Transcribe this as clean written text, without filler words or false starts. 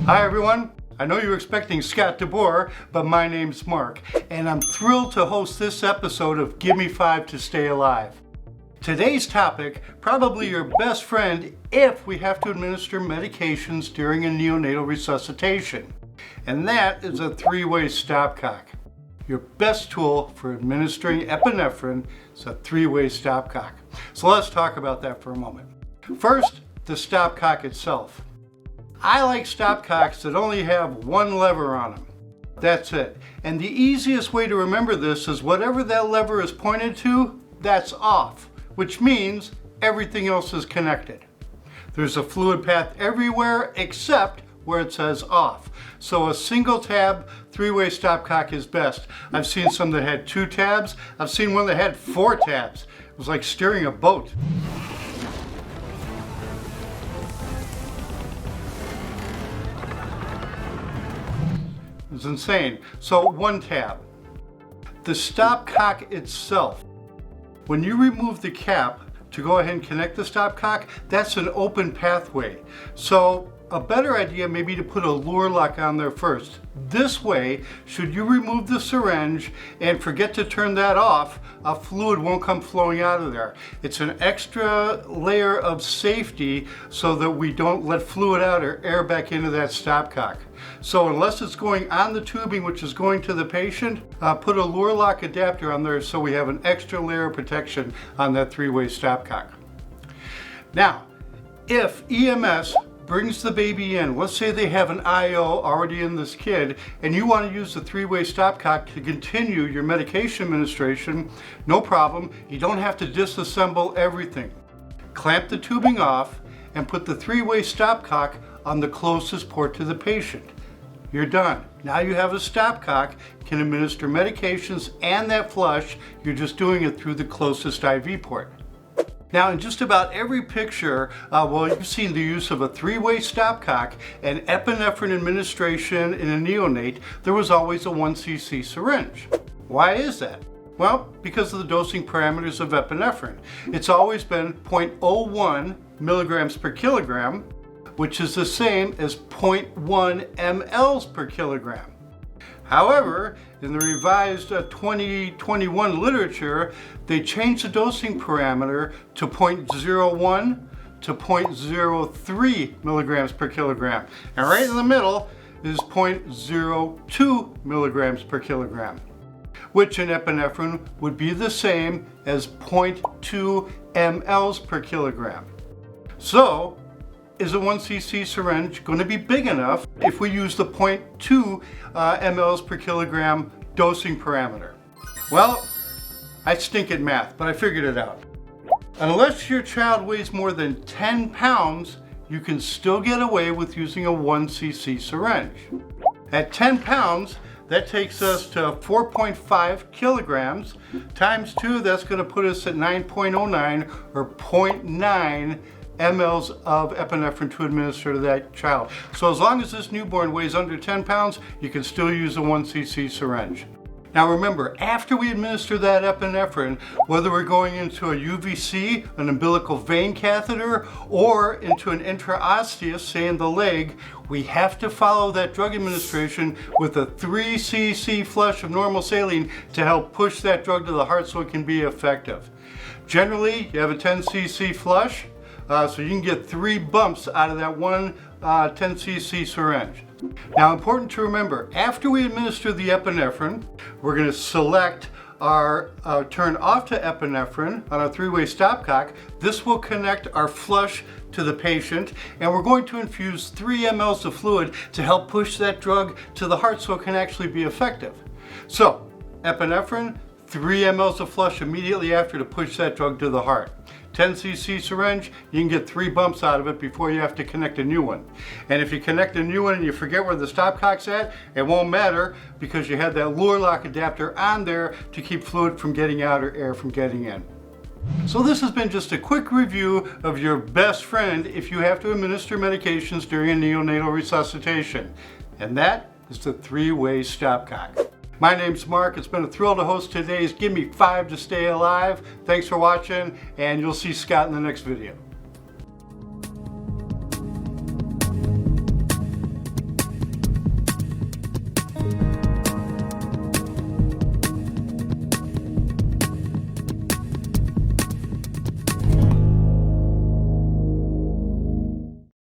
Hi everyone, I know you're expecting Scott DeBoer, but my name's Mark, and I'm thrilled to host this episode of Give Me 5 to Stay Alive. Today's topic, probably your best friend if we have to administer medications during a neonatal resuscitation, and that is a three-way stopcock. Your best tool for administering epinephrine is a three-way stopcock. So let's talk about that for a moment. First, the stopcock itself. I like stopcocks that only have one lever on them. That's it. And the easiest way to remember this is whatever that lever is pointed to, that's off, which means everything else is connected. There's a fluid path everywhere except where it says off. So a single tab, three-way stopcock is best. I've seen some that had 2 tabs. I've seen one that had 4 tabs. It was like steering a boat. It's insane. So 1 tab. The stopcock itself, when you remove the cap to go ahead and connect the stopcock, that's an open pathway. So a better idea may be to put a lure lock on there first. This way, should you remove the syringe and forget to turn that off, a fluid won't come flowing out of there. It's an extra layer of safety so that we don't let fluid out or air back into that stopcock. So unless it's going on the tubing, which is going to the patient, put a lure lock adapter on there so we have an extra layer of protection on that three-way stopcock. Now, if EMS brings the baby in, let's say they have an IO already in this kid, and you want to use the three-way stopcock to continue your medication administration, no problem. You don't have to disassemble everything. Clamp the tubing off and put the three-way stopcock on the closest port to the patient. You're done. Now you have a stopcock, can administer medications and that flush. You're just doing it through the closest IV port. Now in just about every picture, you've seen the use of a three-way stopcock and epinephrine administration in a neonate. There was always a 1 cc syringe. Why is that? Well, because of the dosing parameters of epinephrine. It's always been 0.01 milligrams per kilogram, which is the same as 0.1 mLs per kilogram. However, in the revised 2021 literature, they changed the dosing parameter to 0.01 to 0.03 milligrams per kilogram. And right in the middle is 0.02 milligrams per kilogram, which in epinephrine would be the same as 0.2 mLs per kilogram. So, is a 1 cc syringe going to be big enough if we use the 0.2 mLs per kilogram dosing parameter? Well, I stink at math, but I figured it out. Unless your child weighs more than 10 pounds, you can still get away with using a 1 cc syringe. At 10 pounds, that takes us to 4.5 kilograms. Times 2, that's going to put us at 9.09 or 0.9 mLs of epinephrine to administer to that child. So as long as this newborn weighs under 10 pounds, you can still use a 1 cc syringe. Now remember, after we administer that epinephrine, whether we're going into a UVC, an umbilical vein catheter, or into an intraosseous, say in the leg, we have to follow that drug administration with a 3 cc flush of normal saline to help push that drug to the heart so it can be effective. Generally, you have a 10 cc flush, so you can get 3 bumps out of that one 10 cc syringe. Now, important to remember, after we administer the epinephrine, we're going to select our turn off to epinephrine on our three-way stopcock. This will connect our flush to the patient, and we're going to infuse 3 mLs of fluid to help push that drug to the heart so it can actually be effective. So, epinephrine, 3 mLs of flush immediately after to push that drug to the heart. 10 cc syringe, you can get 3 bumps out of it before you have to connect a new one. And if you connect a new one and you forget where the stopcock's at, it won't matter because you had that lure lock adapter on there to keep fluid from getting out or air from getting in. So this has been just a quick review of your best friend if you have to administer medications during a neonatal resuscitation. And that is the three-way stopcock. My name's Mark. It's been a thrill to host today's Give Me 5 to Stay Alive. Thanks for watching, and you'll see Scott in the next video.